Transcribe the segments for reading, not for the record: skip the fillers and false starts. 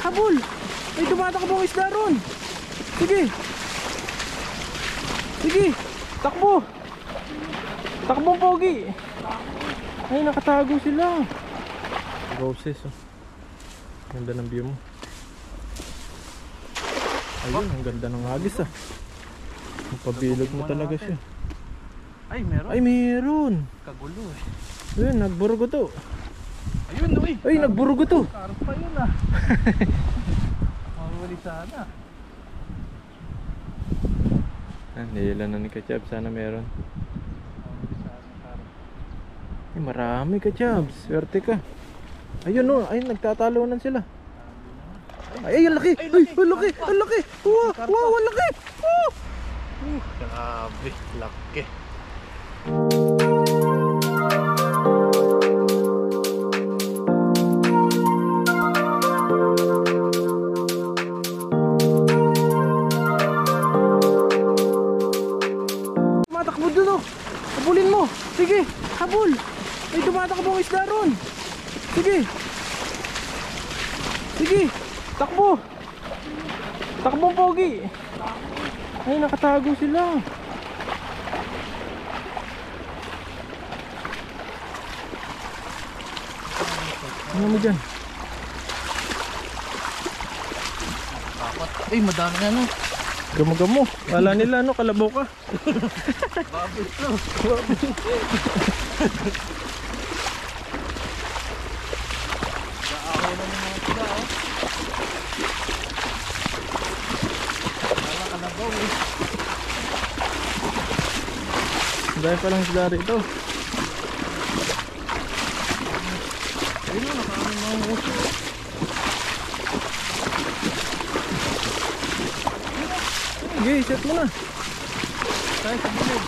habol. May tumatakbong isda ron. Sige. Sige, takbo. Takbong pogi. Ay, nakatago sila. Roses, oh. Ganda ng view mo. Ayun, ang ganda ng hagis, ah. Pabilog mo talaga siya. Ay, meron. Ay, meron. Kagulo eh. Ayun, nagburugo to. Ayun, uy. Ay, nagburugo to. Karap pa yun ah. Mawali sana. Nilan na ni Kachab, sana meron. Mawali sana, karap. Ay, marami Kachab, swerte ka. Ayun, oh, ayun, nagtatalunan sila. Ay, ang laki. Ay, ang laki. Ang laki. Wow, wow, ang laki. Grabe, laki. Tumatakbo dun, oh. Habulin mo. Sige, habol. May tumatakbong isda ron. Sige. Sige, takbo. Takbong pogi. Ay, nakatago sila. Ano mo dyan? Ay, madami na no. Gamo-gamo. Wala nila, ano, kalabaw ka. Baboy to. Daaw na ng mga sila oh. Wala kalabaw eh. Dahil palang sila rito. Ayun na, nakaano mga uso. Sige, set mo na. Tayo sa bilog.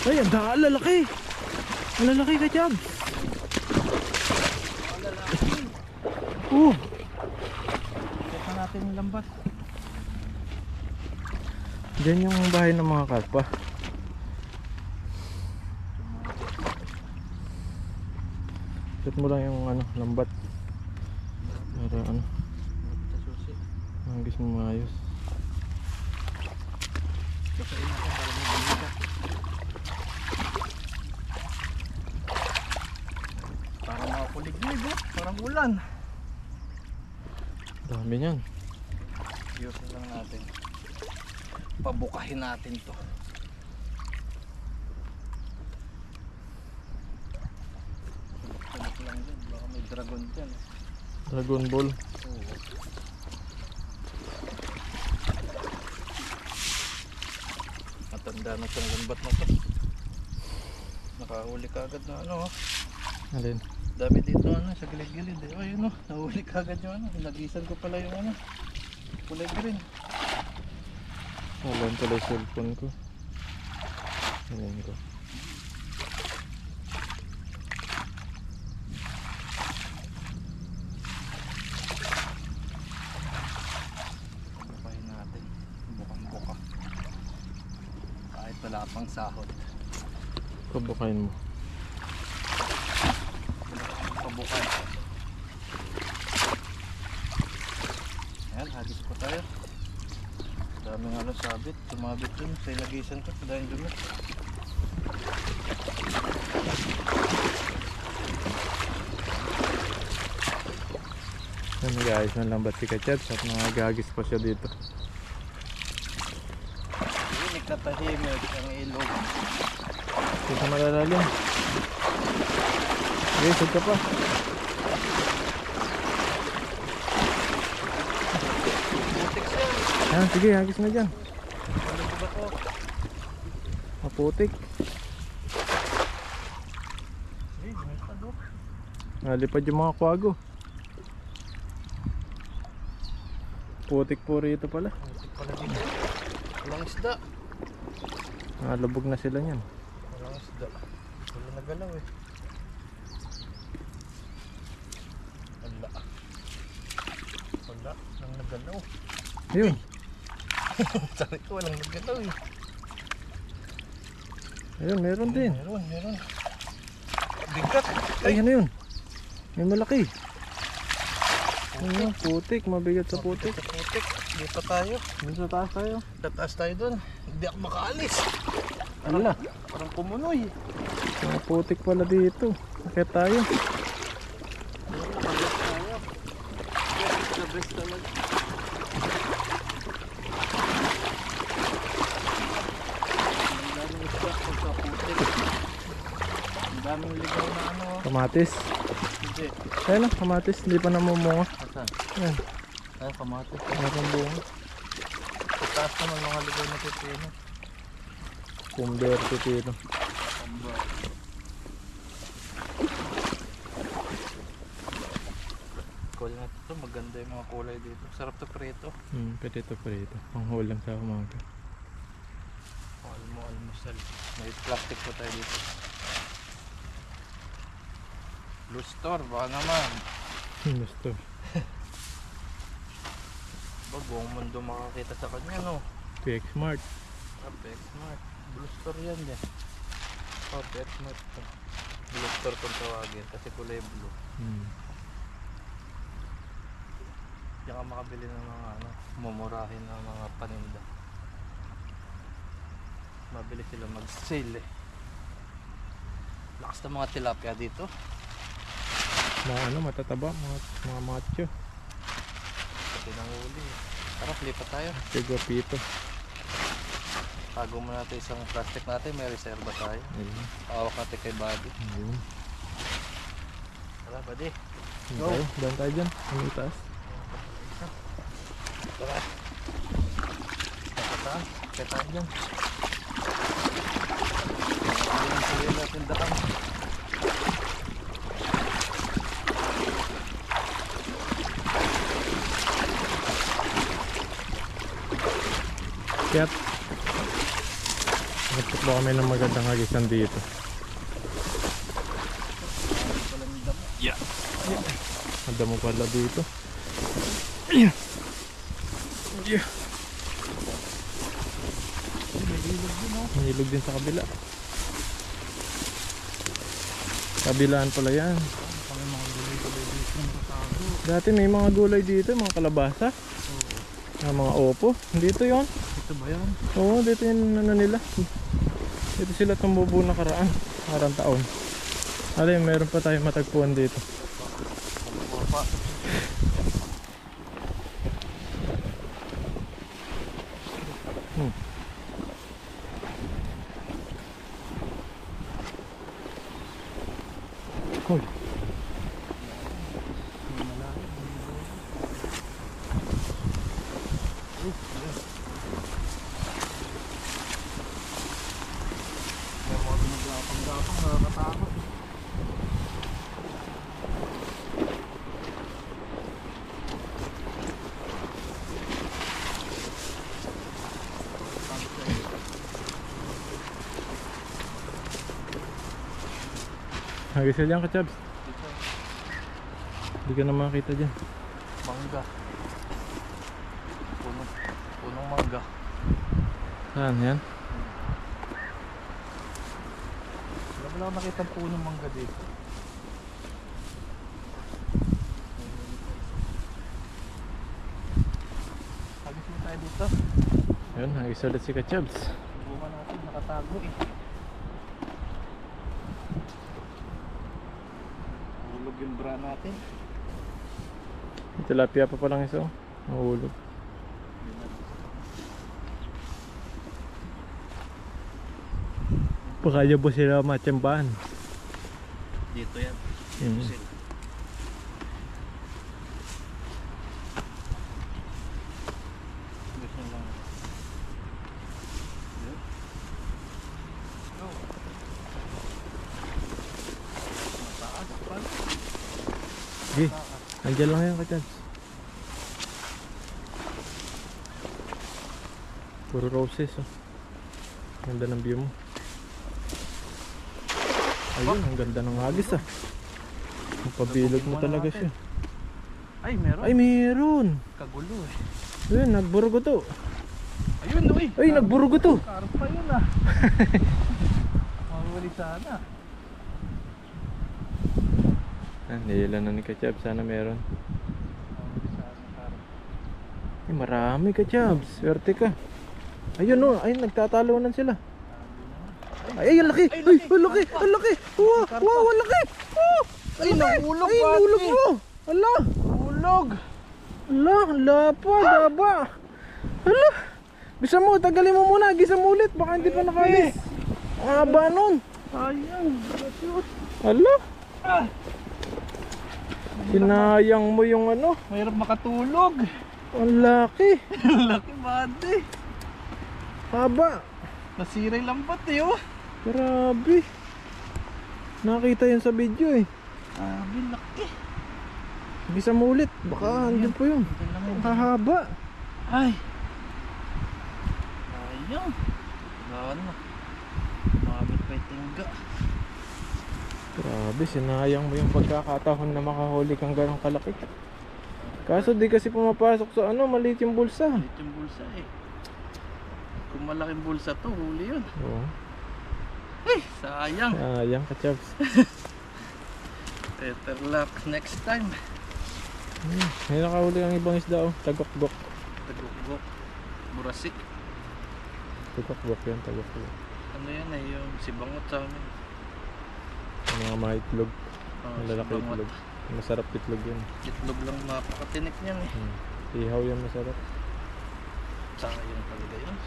Ay, ang lalaki. Ang lalaki ka, Chab. Ito natin yung lambat. Diyan yung bahay ng mga karpa. Set mo lang yung ano, lambat. Para ano, hangis mo maayos. Basahin natin para may bumika. Parang mga kulig-lig oh. Parang ulan. Dami niyan. Ayusin lang natin. Pabukahin natin to. Sulok lang dyan. Baka may dragon dyan. Dragon Ball. Oo. Matanda na siyang lambat na to. Nakahuli ka agad na ano oh. Alin? Dami dito ano sa gilid-gilid eh. Ayun oh, nahuli ka agad yung ano. Nagisan ko pala yung ano. Kulay green. Alam pala yung cellphone ko. Ayan ko. Bukahin natin. Bukang-buka. Kahit wala pang sahod. Pabukain mo. Pabukay. Ayan, hadis pa tayo. Daming ano sabit, sumabit dun sa ilagisan ko, dahil dumi. Yan, guys, ng lambat si Kachab at nagagis pa siya dito. Inik na tahimik ang ilog. Dito malalalim. Okay, sud ka pa. Putik siya. Yan, sige, hagis na dyan. Ano ba ko? Maputik. Ay, may pado. Nalipad yung mga kwago. Putik po rito pala. Putik pala dito. Walang isda. Nalubog na sila niyan. Walang isda. Wala nagalaw eh. Wala. Wala. Walang nagalaw. Ayun. Sabi ko walang nagalaw eh. Ayun, meron din. Meron. Bigat. Ay, ano yun? May malaki. Ayun, putik. Mabigat sa putik. Putik. Dito pa tayo. Dun sa taas tayo. Tataas tayo doon. Hindi ako makaalis. Ala. Parang kumunoy. Mga putik pala dito. Akit tayo. The best talaga. Ang daming ligaw na ano. Kamatis. Hindi. Ayun na, kamatis. Hindi pa namumunga. Asan? Ayan. Ay, kamatis. Meron bunga. Taas naman mga ligaw na pipino. Kumber, pipino. Kulay na ito. Maganda yung mga kulay dito. Sarap to prito. Pwede ito pa rito. Panghulam sa umaga. Almusal. May plastic po tayo dito. Blue store, baka naman. Gusto. Buong mundo makakita sa kanya, no? PX Smart. PX Smart. Blue store yan, eh. PX Smart to. Blue store kung tawagin kasi kulay blue. Diyan ka makabili ng mga ano, mumurahin ng mga paninda. Mabili sila mag-sale, eh. Lakas ng mga tilapia dito. Mga ano, matataba. Mga macho. Pati nang uli, eh. Tara, lipat tayo. Tigwapito. Tago muna natin isang plastic natin, may reserva tayo. Ayun. Pawak natin kay Buddy. Ayun. Tara, Buddy. Go. Doon tayo dyan. Ano itaas? Tara. Tara, kaya tayo dyan. Ayun, sabihin natin daan. Kaya nagpuk ba kami ng magandang hagisan dito? Yeah. Ang damo pala dito. Yeah. Yeah. May ilog din sa kabila. Kabilaan pala yan. Dati may mga gulay dito, mga kalabasa. Mga opo. Dito yon. Ito ba yan? Oo, dito yung ano nila. Dito sila tumubo na karang taon. Alay, meron pa tayo matagpuan dito. Cool. Nakakatakot. Hagisel yan ka, Chabs. Hindi ka na makita dyan. Mangga. Punong mangga. Saan yan? Wala ako nakita punong mangga dito. Hagis mo tayo dito. Ayun, hagisel ulit si ka, Chabs. Subukan natin, nakatago eh. Hulog yung bra natin. Tilapia pa palang isa. Mahulog. Baka niya po sila matsambahan. Dito yan. Mm. Sila. Gusto lang. Yun. Go. Mataas pa. Okay, nandiyan lang yan ka, Chabs. Puro roses, oh. Ganda ng view mo. Ayun, ang ganda ng hagis, ah. Pabilog mo talaga siya. Ay, meron. Ay, meron. Kagulo eh. Ayun, nagburugo to. Ayun, uy. Ay, nagburugo to. Karpa yun ah. Huli sana. Nilan na ni Kachab, sana meron. Huli sana parang. Marami Kachab, swerte ka. Ayun no, ayun nagtatalunan sila. Ay, ang laki! Ay, ang laki! Ang laki! Wow! Wow, ang laki! Oh! Ay, nahulog Ay, pati. nahulog mo! Ala! Hulog! Ala, lapa, daba! Ala! Bisa mo, tagalin mo muna, gisa mo ulit, baka hindi pa nakalis. Ang haba nun. Sayang. Shoot. Ala! Ah, Sinayang mo yung ano. mahirap makatulog. Ang laki. Laki body. Haba. Nasira yung lambat eh oh. Grabe. Nakita yun sa video eh. Laki. Gisa mo ulit, baka andun po yun. Ang hahaba. Ay. Sayang. Ano. Mabit pa yung tingga. Grabe, sinayang mo yung pagkakataon na makahuli kang ganong kalaki. Kaso di kasi pumapasok sa ano, maliit yung bulsa. Maliit yung bulsa eh. Kung malaking bulsa to, huli yun. Oo. Ay, sayang. Sayang Kachabs. Better luck next time. May nakahuli ang ibang isda oh. Tagokbok. Tagukbok. Burasik. Tagokbok yan, tagokbok. Ano yan eh, yung sibangot sa amin. Yung mga maitlog. Oh, Malalaki sibangot. itlog. Masarap itlog yun. Itlog lang mapakatinik niyan eh. Ihaw yan masarap. Sayang talaga yun.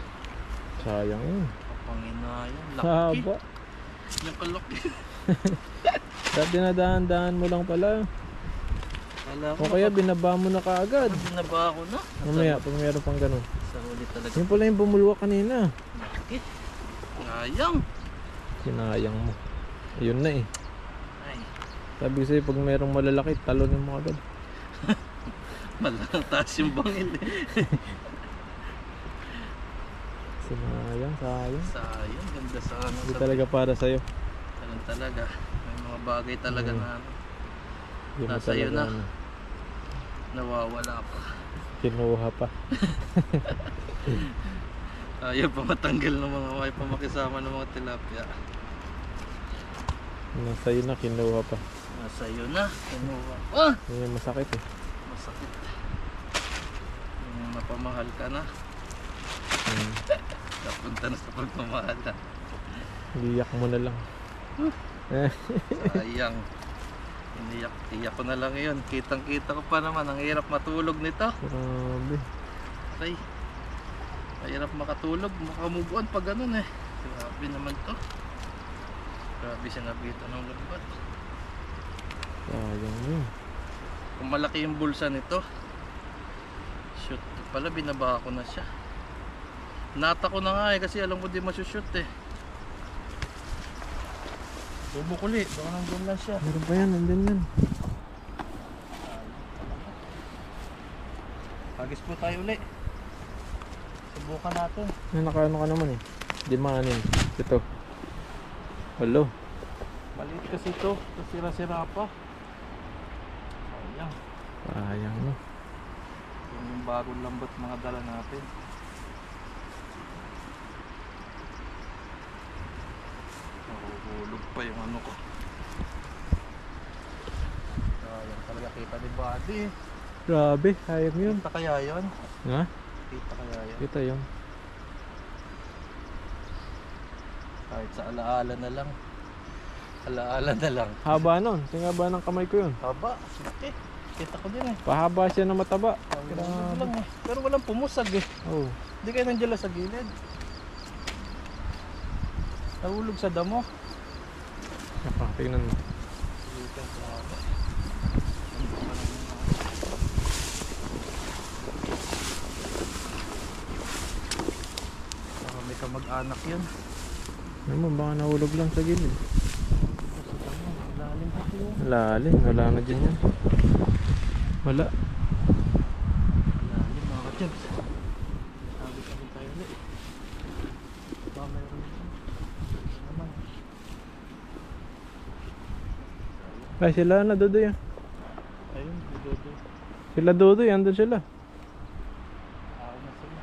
Sayang yun. Kapanginayang. Laki. Haba. Yung kalaki. Dati dinadaan-daan mo lang pala. Wala ko. O kaya binaba mo na kaagad. Binaba ako na. Mamaya pag meron pang ganun. Sa huli talaga. Yun pala yung bumulwa kanina. Laki. Sayang. Sinayang mo. Yun na eh. Ay. Sabi ko sa'yo pag merong malalaki, talonin mo agad. Malang taas yung bangil eh. Sinayang, sayang. Sayang. Ganda sana. Hindi talaga para sa'yo. Ganun talaga. May mga bagay talaga na ano. Hindi mo Nasa iyo talaga na. ano, Nawawala pa. kinuha pa. Ayaw pa matanggal ng mga may pamakisama ng mga tilapia. Nasa iyo na, kinuha pa. Nasa iyo na. Kinuha pa. Yun yung masakit eh. Masakit. Yung napamahal ka na. Napunta na sa pagmamahal na. Iyak mo na lang. Sayang. Iyak ko na lang yun. Kitang kita ko pa naman. Ang hirap matulog nito. Grabe. Ay. Mahirap makatulog. Makamove on pag ganun eh. Grabe naman to. Grabe sinabitan ng lambat. Sayang yun. Kung malaki yung bulsa nito, shoot pala, binaba ko na siya. Nata ko na nga eh kasi alam ko di masushoot eh. Bumukuli, baka nandun lang siya. Meron pa yan, nandun yan. Hagis po tayo uli. Subukan natin. Nakaano ka naman eh. Di maanin. Ito. Hello. Maliit kasi ito. Ito sira-sira pa. Sayang. Sayang no. Yan yung bagong lambot mga dala natin. Nahuhulog pa yung ano ko. Sayang talaga, kita ni body eh. Grabe, sayang yun. Kita kaya yun? Ha? Kita kaya yun? Kita yun. Kahit sa alaala na lang. Alaala na lang. Haba nun. Tingaba ng kamay ko yun. Haba, laki. Kita ko din eh. Pahaba siya na mataba. Grabe lang eh. Pero walang pumusag eh. Oh. Hindi kayo nandiyan lang sa gilid. Nahulog sa damo. Naka, tingnan mo. Baka may kamag-anak yun. Ano mo, baka nahulog lang sa gilid. Lalim kasi yun. Lalim, wala na dyan yan. Wala. Lalim mga ka-chubs. Sabi kami tayo ulit. Baka mayroon dito. Naman. Ay, sila na, Dodoy. Ayun, dodo. Sila Dodoy, andun sila. Ako na sila.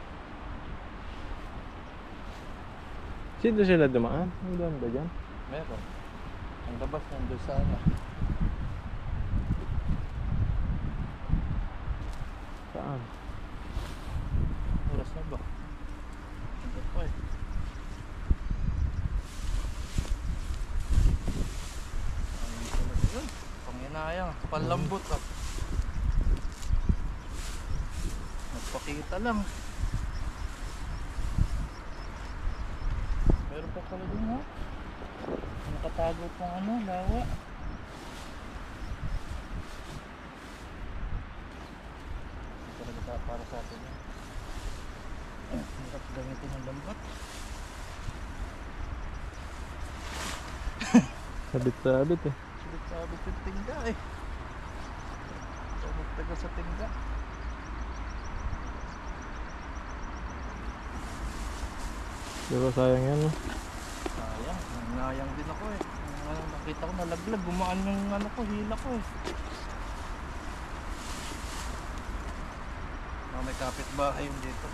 Sino sila dumaan? Ang daan ba dyan? Meron. Ang labas nandun sana. Saan? Oras na ba? Hanggang pa eh. Ayun talaga yun. Panginayang. Panlambot ah. Magpakita lang. Meron pa pala dun ha. Nakatago pang ano, lawa. Ito talaga para sa atin yan. Hirap gamitin ng lambat. Sabit-sabit eh. Sabit yung tingga eh. Magtaga sa tingga. Diba sayang yan no? Sayang, nangayang din ako eh. Nakita ko nalaglag, gumaan yung ano ko, hila ko eh. May kapitbahay yun dito.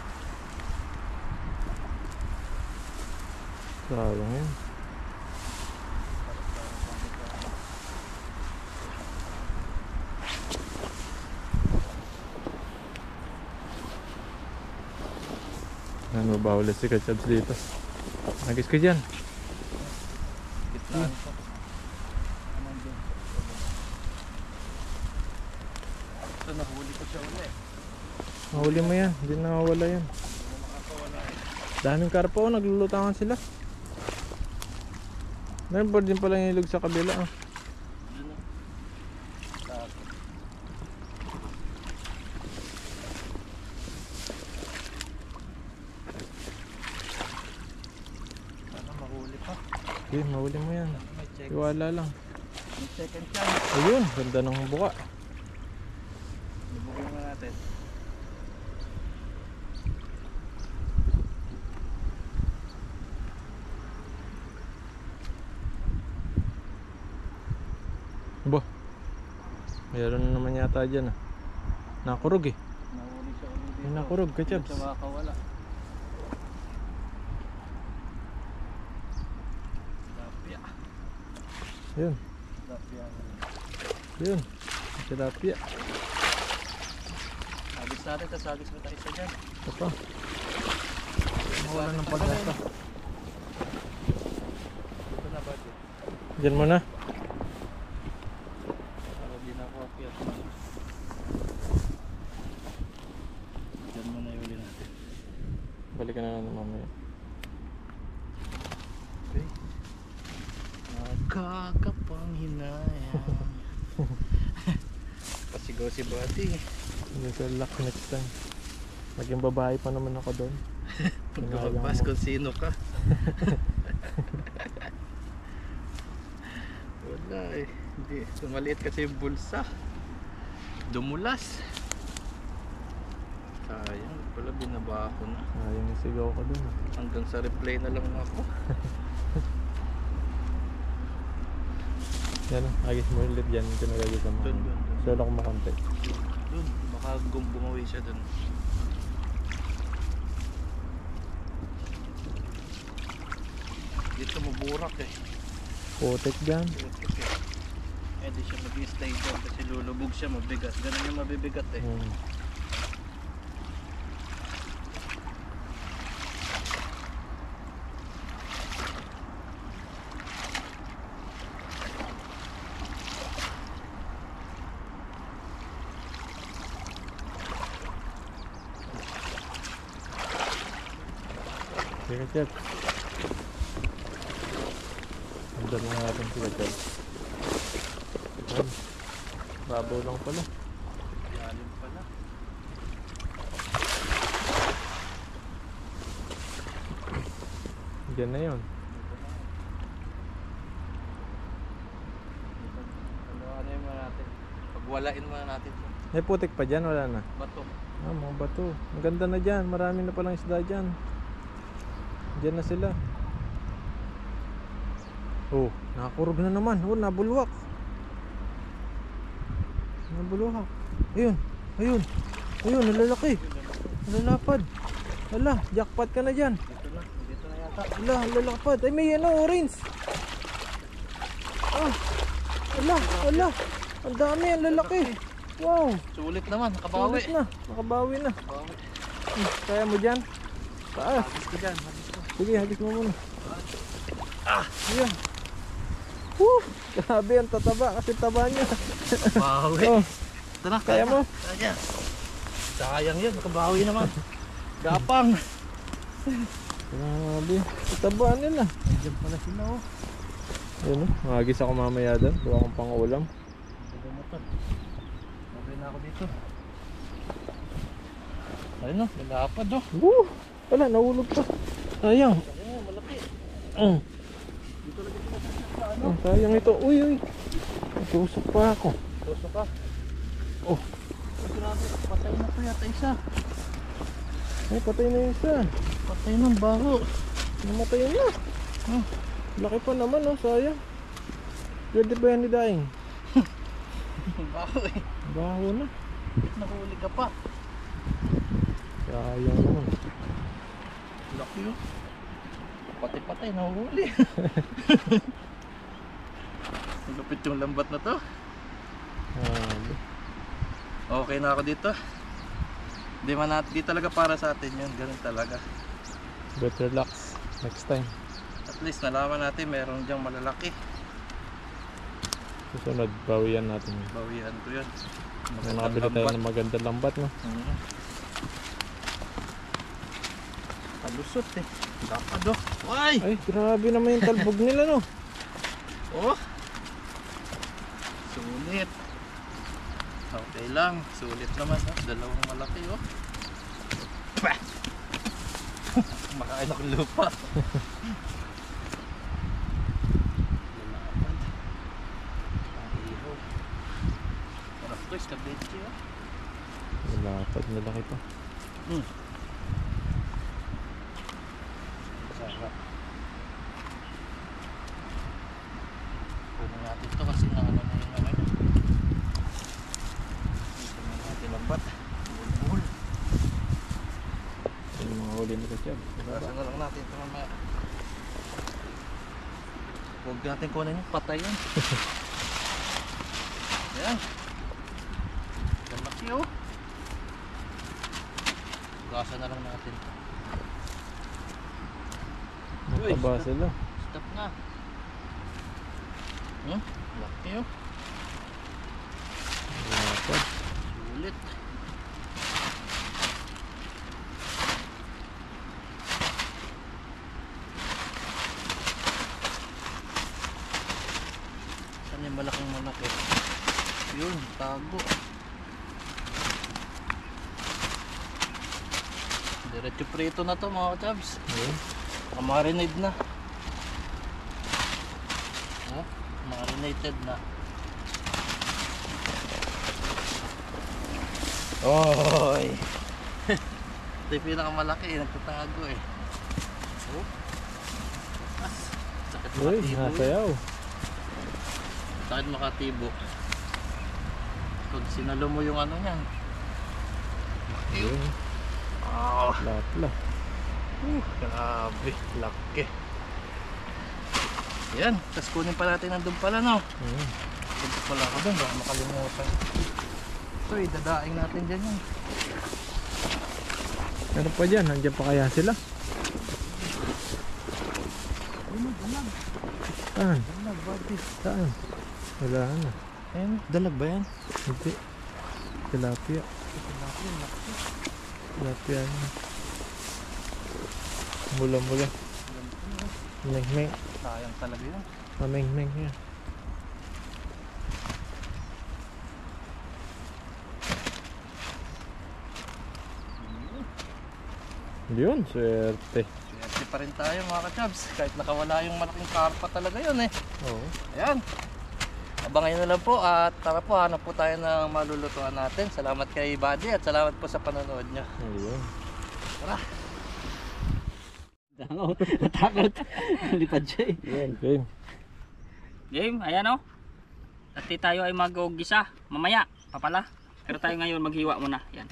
Sayang yan. Ano ba ulit si Kachabs dito? Nagis ka dyan. Kitlaan ko. Anong dun? Ito nahuli ko siya ulit. Mahuli mo yan, hindi nakawala yan. Hindi mo makakawala eh. Daming karpa oh, naglulutangan sila. Meron pa din pala yung ilog sa kabila ah. Yun o. Tato. Sana mahuli pa. Okay, mahuli mo yan. May check. Iwala lang. May second chance. Ayun, ganda ng buka. Lubugin na natin. Ba, mayroon na naman yata dyan ah. Nakurog eh. Nahuli siya ulit dito. May nakurog, Kachabs. Hindi siya makakawala. Tilapia. Yun, Tilapia. yun. Tilapia. Agis natin, tapos agis mo tayo isa dyan. Ito pa. Mawala ng pag-asa. Ito na ba dito? Diyan mo na. Para di na ako akyat. Dyan mo na yung uli natin. Balikan na lang mamaya. Okay. Nakakapanghinayang. Pasigaw si Buddy. Hindi sa luck next time. Maging babae pa naman ako doon. Pagkapagpas kung sino ka. Wala eh. Hindi. Sumaliit kasi yung bulsa. Dumulas. Sayang. Wala binaba ako na. Ayun yung sigaw ko doon. Hanggang sa replay na lang ako. Yan, agis mo ulit dyan. Ito na gagawin mo. Dun. Solo ko makonti. Dun. Baka bumawi siya dun. Dito maburak eh. Putik dyan. Putik eh. Di siya mag-stay dyan kasi lulubog siya, mabigat. Ganun yung mabibigat eh. Sige ka, Chef. Andan na natin sila, Chef. Ayan. Babaw lang pala. Lalim pala. Diyan na yun. Ano yung muna natin? Pagwalain muna natin siya. May putik pa dyan, wala na. Bato. Ah, mga bato. Ang ganda na dyan. Marami na palang isda dyan. Diyan na sila. Oh, nakakurog na naman. Oh, nabulwak. Nabulwak. Ayun. Ayun. Ayun, nalalaki. Nalalapad. Hala, jackpot ka na dyan. Dito na yata. Hala, nalalapad. Ay, may ano, orange. Ah, wala, wala. Ang dami, ang lalaki. Wow. Sulit naman, nakabawi. Sulit na, nakabawi na. Nakabawi. Kaya mo dyan? Taas. Hagis ko dyan, hagis ko. Sige, hagis mo muna. Ayan. Woo! Grabe, ang tataba kasi taba niya. Bawi. Oh, Tara, kaya mo? Kaya. Sayang yun, nakabawi naman. Gapang. Grabe, taba nila. Nandiyan pala sila oh. Ayun, magagis ako mamaya doon. Kuha akong pang-ulam. Sabi mo to. Okay na ako dito. Ayun no, nilapad oh. Woo! Wala, nahulog pa. Sayang. Ayun, malaki. Dito lagi sila sa ano. Sayang ito. Uy, uy. Tusok pa ako. Tusok ka. Oh, Ay, grabe, patay na to yata isa. ay patay na yung isa. Patay na, baho. Namatay na. Oh. Laki pa naman, oh. Sayang. Pwede ba yan ni Daing? Baho eh. Baho na. Nahuli ka pa. Sayang naman. Laki oh. Pati-patay, nahuli. Lupit yung lambat na to. Okay na ako dito. Di talaga para sa atin yun. Ganun talaga. Better relax next time. At least nalaman natin meron dyang malalaki. Susunod, bawian natin. Bawian ko yun. Nakabili tayo ng magandang lambat, no? Palusot eh. Lapad oh. Ay! Ay, grabe naman yung talbog nila, no? Oh! Sulit. Okay lang. Sulit naman ha. Dalawang malaki oh. Bah! Makain akong lupa. Lalapad. Ang ihaw. Sarap to. Iskabeche oh. Lapad, malaki pa. Sarap. Kunin natin ito kasi na ano na yung ano niya. Ito na natin lambat. Buhol-buhol. Yung mga huli nito siya. Basa na lang natin ito mamaya. Huwag natin kunin yung patay yan. Yan. Galaki oh. Basa na lang natin. Mataba sila. Stop na. Laki oh. Lapad. Sulit. Saan yung malaking malaki? Yun, tago. Diretso prito na to mga kabs. Ayun. Marinade na. Oh, marinated na. Oy! Ito yung pinakamalaki, nagtatago eh. Oh. As, sakit Uy, makatibo. nasayaw. Sakit makatibo. Pag sinalo mo yung ano niyan. Ayun. Oh, Lapla. grabe, laki. Yan, tapos kunin pa natin nandun pala no. Ayun. Punta pala ako dun, baka makalimutan. Ito, idadaing natin dyan yun. Ano pa dyan? Nandiyan pa kaya sila? Dalag, Saan? dalag, buddy. Saan? Wala na. Ayun, dalag ba yan? Hindi. Tilapia. Laki, laki. Tilapia na. Mula-mula. Meng-meng. Sayang talaga yun. Meng-meng yan. Yun, swerte. Swerte pa rin tayo mga ka-chubs. Kahit nakawala yung malaking karpa talaga yun eh. Oo. Ayan. Abangan nyo na lang po at tara po, hanap po tayo ng malulutuan natin. Salamat kay Buddy at salamat po sa panonood nyo. Ayun. Tara. Natakot. Lipad siya eh. Yun, game. Game, ayan o. Dati tayo ay mag-ugisa. Mamaya, papala. Pero tayo ngayon maghiwa muna. Yan.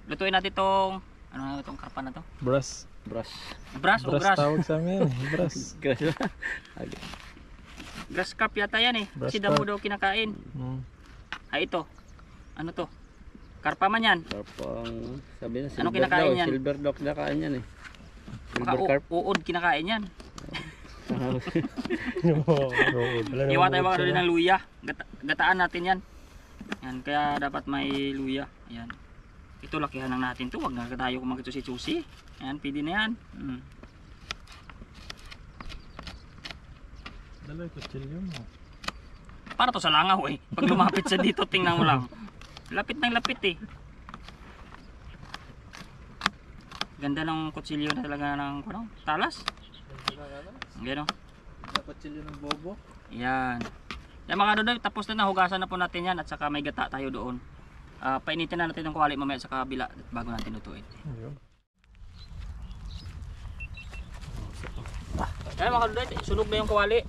Lutuin natin itong, ano na itong karpa na to? Brass. Brass o Brass grass? tawag sa amin. Brass. Grass. Okay. Grass carp yata yan eh. Grass Si damo carp. daw kinakain. Hmm. Ay ito. Ano to? Karpa man yan. Karpang, sabi na, Ano silver kinakain daw. yan? Silver daw kinakain yan eh. Baka Silver carp. uod kinakain yan. Wala Iwan namang tayo mga utsa rin na. ng luya. Gataan natin yan. Yan, kaya dapat may luya. Yan. Ito lakihan lang natin to. Huwag na tayo kumagsusi-susi. Yan, pwede na yan. Dala yung kutsilyo mo. Para to sa langaw eh. Pag lumapit sa dito, tingnan mo lang. Lapit ng lapit eh. Ganda ng kutsilyo na talaga ng talas. Gano? Dapat sila ng bobo. Yan. Yan mga dodoy, tapos na nahugasan na po natin yan at saka may gata tayo doon. Painitin na natin ng kuwali mamaya sa kabila bago natin lutuin. Ayun. Yan mga dodoy, sunog na yung kuwali.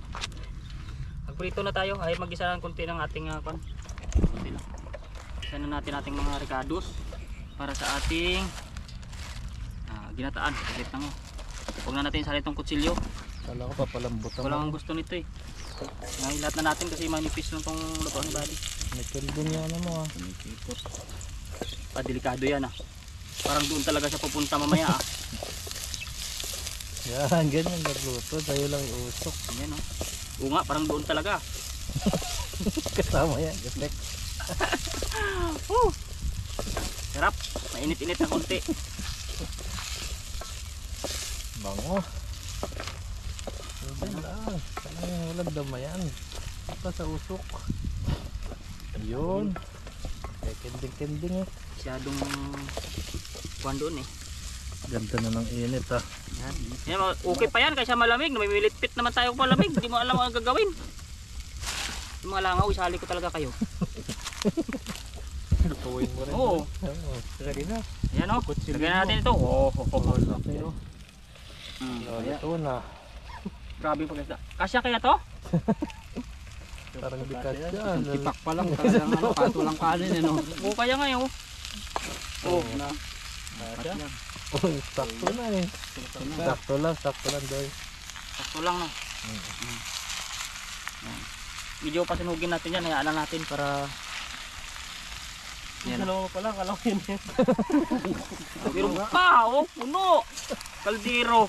Magprito na tayo, ay mag-isa ng konti ng ating konti lang. Isa na natin ating mga ricados para sa ating ginataan. Saglit lang mo. Huwag na natin salit itong kutsilyo. Kala ko papalambot ang Walang gusto nito eh. Ngayon lahat na natin kasi manipis lang itong lutuan ni Buddy. may kalbon yung ano mo ah. Delikado yan ah. Parang doon talaga siya pupunta mamaya ah. Yan, ganyan nagluto. Tayo lang iusok. Ayan oh. Oo nga, parang doon talaga. Kasama yan. Effect. Sarap. Mainit-init na konti. Bango. Yan lang. Talagang walang damayan. Basta sa usok. Ayun. Kending-kending eh. Masyadong kuwan doon eh. Ganda na ng init ah. Yan. Yan, okay pa yan kaysa malamig. Namimilitpit naman tayo kung malamig. Hindi mo alam ang gagawin. Yung mga langaw, isali ko talaga kayo. Lutuin mo rin. Oo. Oo. Ready na. Yan o. Kutsilyo Lagyan mo. natin ito. Laki oh. Ito na. Grabe yung pagkasta. Kasya kaya to? Parang bigat yan. Tipak pa lang, talagang ano, kato lang kanin eh no. Oo kaya nga yun. Oo. Oh, sakto na eh. Sakto lang doy. Sakto lang no. Medyo pasinugin natin yan. Hayaan lang natin para... Yan. Dalawa pa lang, kala ko yun yan. Pero pa, oh, puno. Kaldero.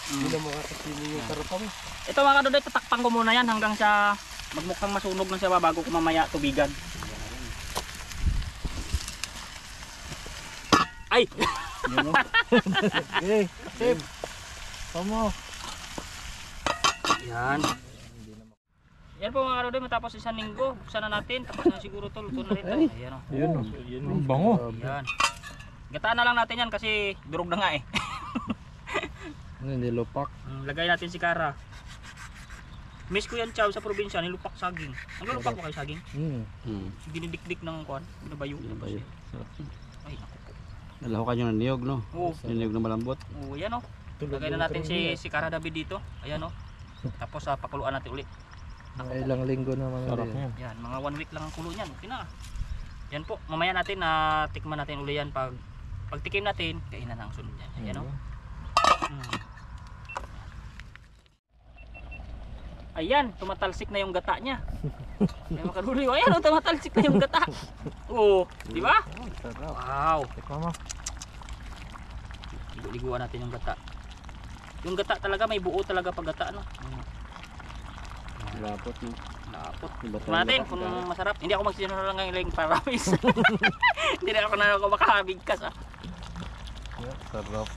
Hindi na makakasinin yung karpa mo. Ito mga kadoday, tatakpan ko muna yan hanggang sa magmukhang masunog na siya bago ko mamaya tubigan. Ay! Okay, sip. Tama. Yan. Yan po mga kadoday, matapos isang linggo, buksan na natin. Tapos na siguro to, luto na rin to. Ayan o. Yun oh. Ang bango. Yan. Gataan na lang natin yan kasi durog na nga eh. Nilupak. Lagay natin si Kara. Miss ko yan chow sa probinsya, nilupak saging. Ang lupak mo kayo saging? Dinidikdik ng kuan, binabayo. Ay, ako. Dalaw ka nyo ng niyog no? Oo. Yung niyog na malambot. Oo, yan o. Lagay na natin si Kara David dito. Ayan o. Tapos pakuluan natin ulit. Mga ilang linggo naman. Sarap yan. Yan, mga 1 week lang ang kulo niyan. Okay na. Yan po, mamaya natin tikman natin uli yan pag tikim natin, kainan na ang sunod yan. Ayan o. Ayan, tumatalsik na yung gata niya. Ay makaduloy, ayan o, tumatalsik na yung gata. Oo, di ba? Sarap. Wow. Tikman mo. Ligo-liguan natin yung gata. Yung gata talaga, may buo talaga pag gata, no? Lapot no? Lapot. Iba Tignan natin kung masarap. Hindi ako magsinunod lang ngayon paramis. Hindi na ako makakabigkas ah. Yeah, sarap.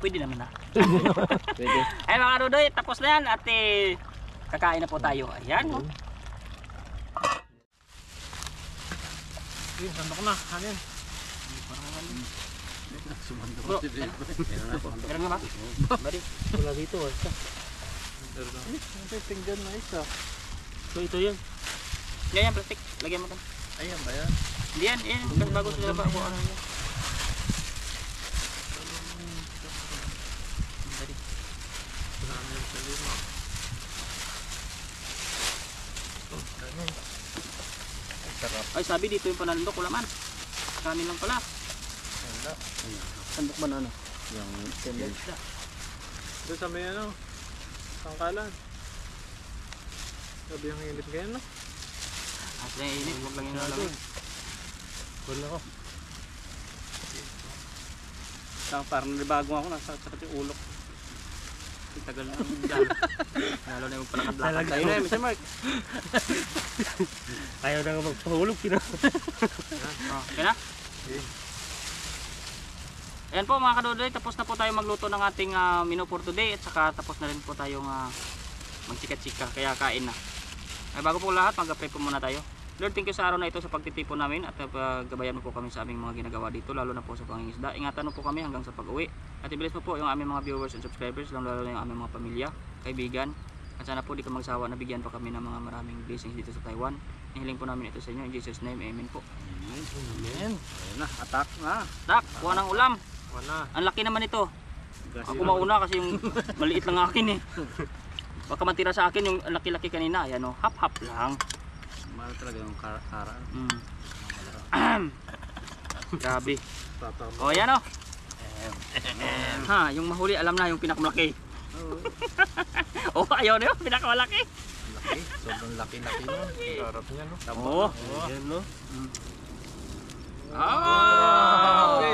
Pwede naman na. Pwede. Ay mga Rudoy, tapos na yan at kakain na po tayo. Ayan. Oh. Sandok na, hanin. Bro, meron nga ba? Bari. Wala dito, basta. Tinggan na isa. So ito yun. Yan, plastic. Lagyan mo ito. Ayan ba yan? Hindi yan, yan. Kasi bago sila ba kung ano yan. Bari. Sarap. Ay, sabi dito yung panandok, wala man. Kanin lang pala. Sandok ba na ano? Yung Doon sa may ano, sangkalan. Sabi ang init ngayon, no? As na init, huwag lang yung lalamig. Wala ko. Parang nabago ako, nasa sakit yung ulo. Tagal na yung dyan. Lalo na yung palakad-lakad. Tayo na, Mr. Mark. Ayaw na nga magpahulog, kina. Okay na? Ayan po mga kadodoy, tapos na po tayo magluto ng ating menu for today. At saka tapos na rin po tayong magchika-chika, kaya kain na. Ay, bago po lahat, mag-pray po muna tayo. Lord, thank you sa araw na ito sa pagtitipon namin at gabayan mo po kami sa aming mga ginagawa dito, lalo na po sa pangingisda. Ingatan mo po kami hanggang sa pag-uwi. At ibilis mo po yung aming mga viewers and subscribers, lalo na yung aming mga pamilya, kaibigan. At sana po di ka magsawa na bigyan pa kami ng mga maraming blessings dito sa Taiwan. Hihiling po namin ito sa inyo in Jesus name, amen po. Amen. Ayun na, attack na. Tak, kuha ng ulam. Wala. Ang laki naman ito. Ako mauna kasi yung maliit lang akin eh. Baka matira sa akin yung laki-laki kanina. Ayan o, hap-hap lang. Mahal talaga yung kara. Grabe. O yan o. Ha, yung mahuli alam na yung pinakamalaki. Oh, ayaw na yun, pinakamalaki. Laki. Sobrang laki-laki mo. Sarap niya, no? Oo. Yan, no?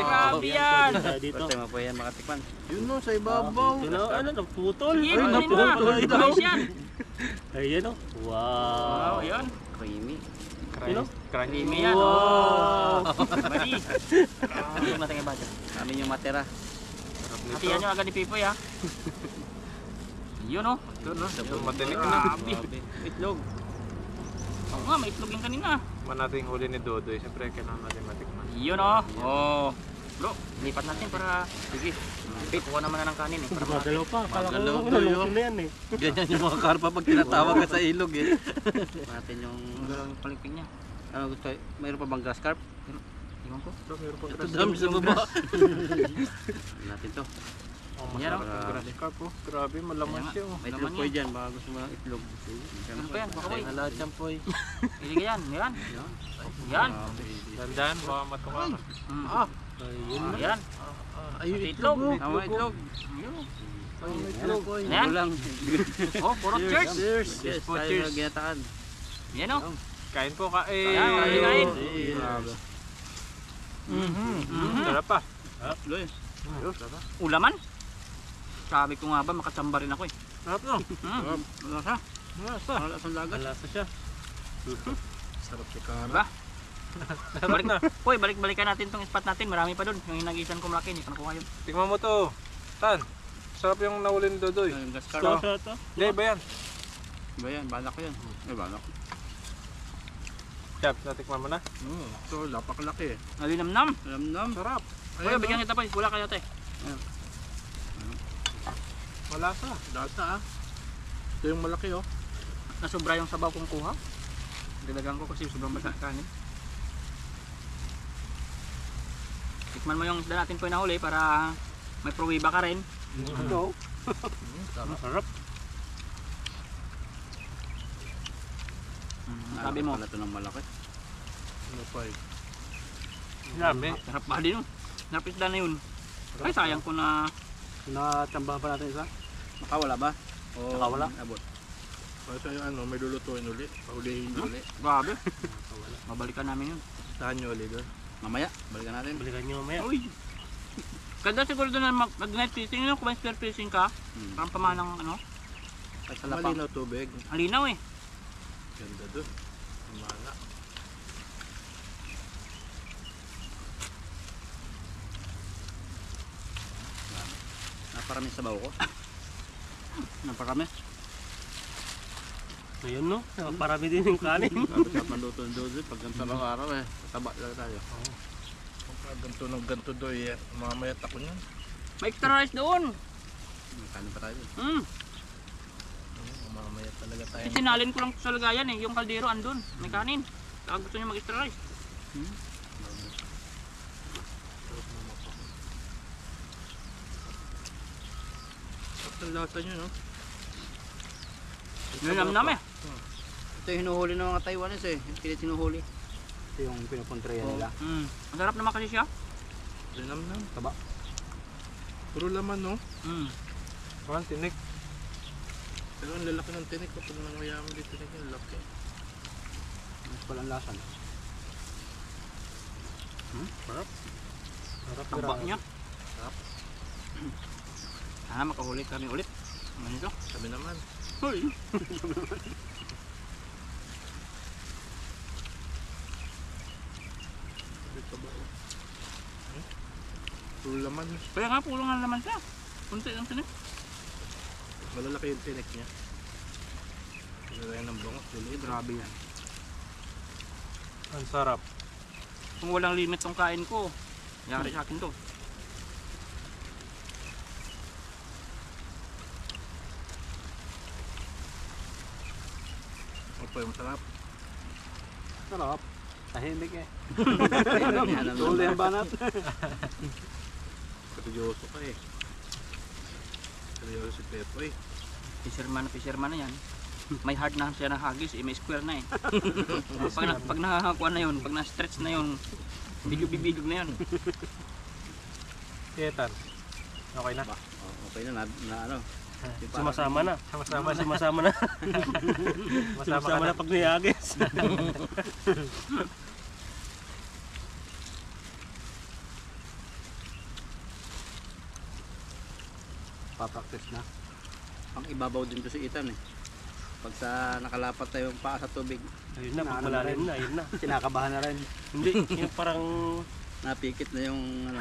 Grabe yan. Dito. First time mo po yan makatikman. Yun, no? Sa ibabaw. Yun, ano, naputol. Sige, Ay, kunin mo na. Ayos yan. Ayan, no? Wow, Wow. yan. Creamy. Yun, no? Creamy yan. Oh. Mali. Huwag natin iba dyan. Kami yung matera. Hatiyan nyo agad ni Pipoy ha. Yun o. Ito, no? Yung matinik na. Grabe. Itlog. Oo nga, may itlog yung kanina. Man natin huli ni Dodoy. Siyempre, kailangan natin matikman. Yun o. Oh. Bro, lipat natin para... Sige. Kuha naman na ng kanin eh. Para Magalaw pa. Akala ko Magalaw to, nalutol na yan eh. Ganyan yung mga karpa pag tinatawag ka sa ilog eh. Natin yung... Ang paliping niya. Ano gusto? Mayroon pa bang grass carp? Iwan ko. Ito, meron pa Ito dami sa baba. Natin to. Yan o. Grabe carp, oh. Grabe, malaman siya, oh. May Laman itlog po yan. dyan. Baka gusto mo ng itlog. Ano pa yan? Baka boy. Lahat yan, poy. Hindi ka yan. Yan. Yan. Dandan, baka matuka ka. Ah. Yan. Ayun, Itlog. Tama itlog. itlog, poy. Ayan. Ito lang. Oh, puro cheers. Cheers. Yes Yes, po, tayo cheers. sa ginataan. Yan o. Kain po, kain. Kain. Grabe. Sarap pa. Loy. Ulaman. Sabi ko nga ba, makatsamba rin ako eh. Sarap, no? Wala siya. Malasa. Wala sa dagat. Malasa siya. Sarap si Kara. Diba? Balik-balikan natin tong spot natin. Marami pa doon. Yung nag-isan ko malaki. Hindi ko nakuha yun. Tingnan mo to. Tan. Sarap yung nahuli ni Dodoy. Yung grass Ito, carp. ito. Hindi, ba yan? Ba yan? Balak ko yan. Ay, balak. Chap, natikman mo na? So, lapak-laki eh. Nalinamnam. Alam-nam. Sarap. Kuya, bigyan kita pa. Wala kayo te. Malasa. Data ah. Ito yung malaki oh. Nasobra yung sabaw kong kuha. Dilagang ko kasi sobrang basa kanin. Tikman mo yung isda natin po yung nahuli para may prowiba ka rin. Ito. Masarap. Sabi mo. Pala ito ng malaki. Ano pa eh? Yami. Sarap ba din yun? Napisda na yun. Ay sayang ko na. Nakatsambahan pa natin isa. Nakawala ba? O Nakawala. Abot. Kasi ano, may lulutuin ulit. Pahulihin nyo ulit. Grabe. Mabalikan namin yun. Tahan nyo ulit doon. Mamaya, balikan natin. Balikan nyo mamaya. Uy. Ganda siguro doon na mag-night fishing. Kung may spear fishing ka, parang pamanang ano. Ay, sa lapang. Malinaw tubig. Alinaw eh. Ganda doon. Mana. Naparami sa bawo ko. Naparami. Ayun, no? Parami din yung kanin. Dapat maluto ng dodo pag ganito lang araw eh. Taba lang tayo. Ganto ng ganto doy. Mamaya ako niyan. May extra rice doon. Kanin pa tayo. Mamaya talaga tayo. Isinalin ko lang sa lagayan eh. Yung kaldero andun. May kanin. Saka gusto niyo mag-extra rice. Ang lasa nyo, no? Nalinamnam eh. Ito yung hinuhuli ng mga Taiwanese eh. Yung pilit hinuhuli. Ito yung pinupuntrayan nila. Masarap naman kasi siya. Linamnam. Taba. Puro laman, no? Mm. Parang tinik. Pero ang lalaki ng tinik kapag nangyayam dito tinik yung laki. Mas palang lasan. Sarap. Sarap Tamba grabe. niya. Sana makahuli kami ulit. Ano ito? Sabi naman. Hoy! Dito ba? Puro laman. Kaya nga pulo nga naman siya. Kunti ang tinik. Malalaki yung tinik niya. Nilagay ng bangos. Grabe yan. Ang sarap. Kung walang limit tong kain ko, yari sa akin to. Ano pa yung sarap? Sarap. Tahimik eh. Yan ang Tuloy ang banat. Seryoso ka eh. Seryoso si Pepo eh. Fisherman na yan. May hard na siya na hagis, may square na eh. Pag nakakuha na yun, pag na-stretch na yun, bibig na yun. Ketan. Okay na. Okay na ano. Sumasama na. Sumasama na. Sumasama na pag niyagis. Papraktis na. Pang ibabaw din to si Ethan eh. Pag sa nakalapat tayo yung paa sa tubig, Ayun na, pag malalim na, ayun na. kinakabahan na rin. Hindi, yung parang Napikit na yung ano,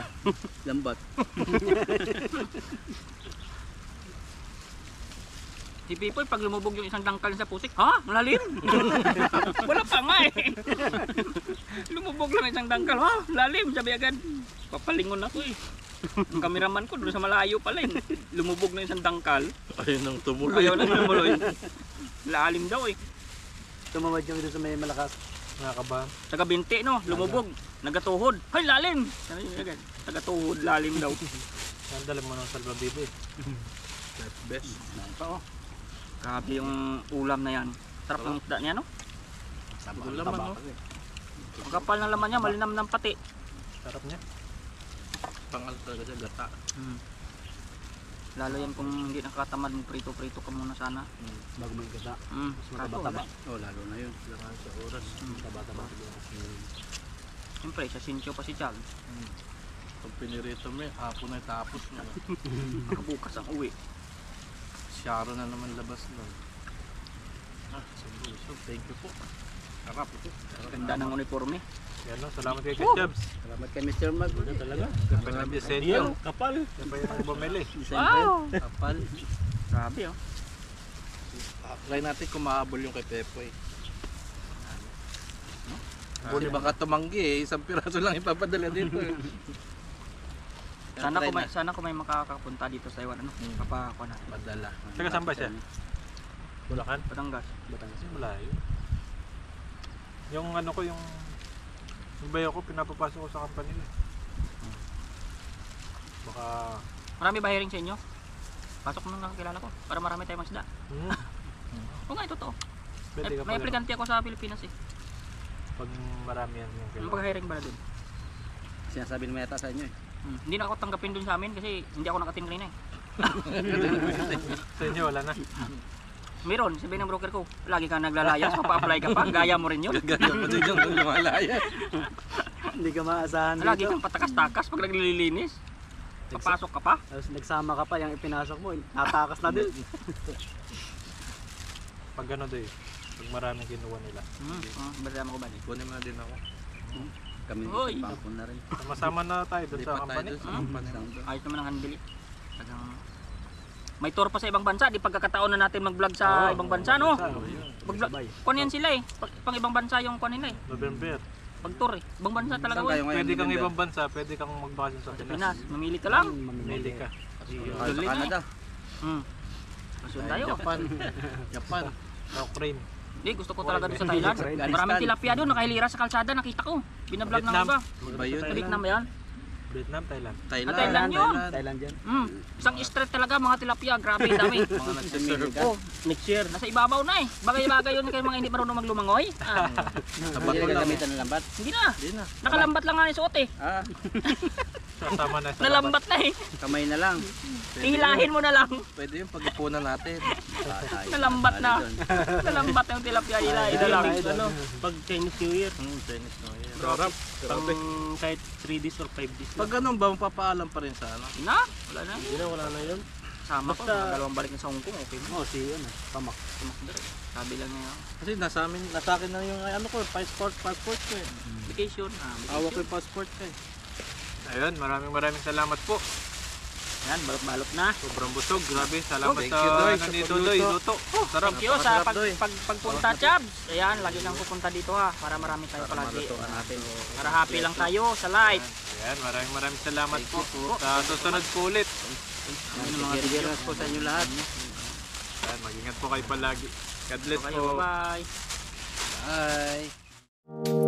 lambat. Si Pipoy, pag lumubog yung isang dangkal sa pusik, ha? Malalim? Wala pa nga eh. Lumubog lang isang dangkal, ha? Lalim, sabi agad. Papalingon ako eh. Ang kameraman ko doon sa malayo pala eh. Lumubog na isang dangkal. Ayun ang tumuloy. Ayaw na tumuloy. Lalim daw eh. Tumawad yung doon sa may malakas. nakakabahan. Taga binti no, lumubog. Nagatuhod. Hay, lalim! Sabi niya agad. Tagatuhod, lalim daw. Nandala mo ng salvavivo eh. That's best. Grabe yung ulam na yan. Sarap ng isda niya no? Puro laman no? Ang kapal ng laman niya, malinam ng pati. Sarap niya. Pangal talaga siya, gata. Lalo yan kung hindi nakatamad, prito-prito ka muna sana. Bago may gata. Mas Mataba-taba. Oh, lalo na yun. Kailangan sa oras. Taba-taba. Siyempre, sa Sincho pa si Chag. Pag pinirito mo hapon na tapos mo. Nakabukas ang uwi. Sharo na naman labas nun. So, thank you po. Sarap ito. Ganda ng uniforme. Yan no, salamat kay Jobs. Salamat kay Mr. Mag. Talaga. Grabe Yan, kapal. Yan pa yung bumili. Wow! Kapal. Grabe oh. Try natin kung mahabol yung kay Pepo eh. Buti baka tumanggi eh. Isang piraso lang ipapadala dito eh. Sana kung may makakapunta dito sa Taiwan, ano? Papakuha natin. Padala. Taga saan ba siya? Bulacan? Batangas. Batangas yung malayo. Yung ano ko, yung bayo ko, pinapapasok ko sa company nila. Baka... Marami ba hiring sa inyo? Pasok mo nang kakilala ko para marami tayong masda. Oo nga, totoo. Pwede ka May pala. aplikante ako sa Pilipinas eh. Pag marami yan yung Yung kailangan. pag-hiring ba na dun? Sinasabi naman yata sa inyo eh. Hindi na ako tanggapin dun sa amin kasi hindi ako nakatingin na eh. Sa inyo wala na. Meron, sabi ng broker ko, lagi ka naglalayas, mapa-apply ka pa, gaya mo rin yun. Gaya mo din yung lumalaya. Hindi ka maasahan Lagi kang patakas-takas pag naglilinis. Papasok ka pa. Tapos nagsama ka pa, yung ipinasok mo, natakas na din. Pag ano doy, pag maraming kinuha nila. Basama ko ba? Kunin mo na din ako. Kami Hoy! pangkon na rin. Masama na tayo doon sa Lipat tayo company. dun sa company. Ayos naman ang handle. May tour pa sa ibang bansa, di pagkakataon na natin mag-vlog sa ibang bansa, no? Mag-vlog. Kuan yan sila eh. Pang ibang bansa yung kuan nila eh. November. Pag-tour eh. Ibang bansa talaga Saan ko kayo eh. ngayon? Pwede kang November? ibang bansa, pwede kang magbakasyon sa Sa Pinas. Pinas, mamili ka lang. Pili ka. Sa Canada. Kasun tayo. Japan. Japan. Sa Ukraine. Hindi, gusto ko talaga doon sa Thailand. Afghanistan. Maraming tilapia doon, nakahilira sa kalsada, nakita ko. Binablog ng Vietnam. iba. Ba yun? Sa Vietnam ba yan? Vietnam, Thailand. Thailand. Thailand yun. Thailand yan. Isang street talaga, mga tilapia. Grabe, dami. Mga nagsiserve. Oh, Next year. nasa ibabaw na eh. Bagay-bagay yun kayo mga hindi marunong maglumangoy. Hindi ka gamitan ng lambat. Hindi na. Hindi na. Nakalambat lang nga yung suot eh. Ah, Kasama na sa Nalambat na eh. Kamay na lang. Hilahin mo na lang. Pwede yung pag-ipunan natin. Nalambat na. Nalambat na yung tilapia. Hilahin na lang. Ano, pag Chinese New Year, Chinese New Year. Sarap. pang kahit 3 days or 5 days Pag lang. ganun ba, mapapaalam pa rin sa ano? Na, wala na. Hindi na, wala na yun. Sama ko, Basta- dalawang balik na sa Hong Kong, okay na. Oh, si ano, pamak. Sabi lang niya, Kasi nasa akin na yung ano ko, passport ko eh. vacation. Hawak ko yung passport ko eh. Ayun, maraming salamat po. Yan, balot-balot na. Sobrang busog. Grabe, salamat Thank sa you, Doy, sa nandito, pagluto. Doy. Luto. Sarap. Thank you sa Napakasarap, Doy. pagpunta, Chabs. Ayan, lagi kang pupunta dito ha. Para marami tayo palagi. Malutuan natin. Para happy lang tayo sa life. Ayan, maraming salamat po. Sa susunod po ulit. Ano mga bigyan po sa inyo lahat. Ayan, mag-ingat po kayo palagi. God bless So, kayo, po. bye-bye. Bye!